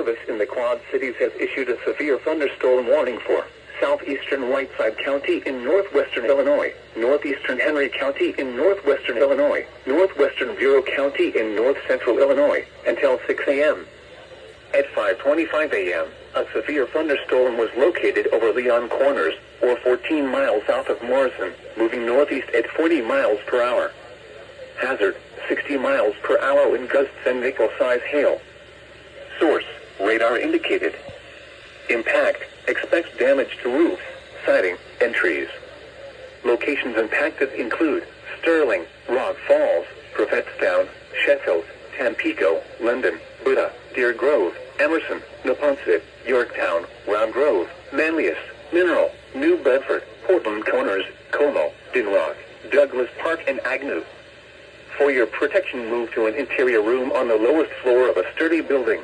Service in the Quad Cities has issued a severe thunderstorm warning for southeastern Whiteside County in northwestern Illinois, northeastern Henry County in northwestern Illinois, northwestern Bureau County in north-central Illinois, until 6 a.m. At 5:25 a.m., a severe thunderstorm was located over Leon Corners, or 14 miles south of Morrison, moving northeast at 40 miles per hour. Hazard, 60 miles per hour in gusts and nickel-size hail. Source, radar indicated. Impact, expects damage to roofs, siding, and trees. Locations impacted include Sterling, Rock Falls, Prophetstown, Sheffield, Tampico, London, Buda, Deer Grove, Emerson, Neponset, Yorktown, Round Grove, Manlius, Mineral, New Bedford, Portland Corners, Como, Dinrock, Douglas Park, and Agnew. For your protection, move to an interior room on the lowest floor of a sturdy building.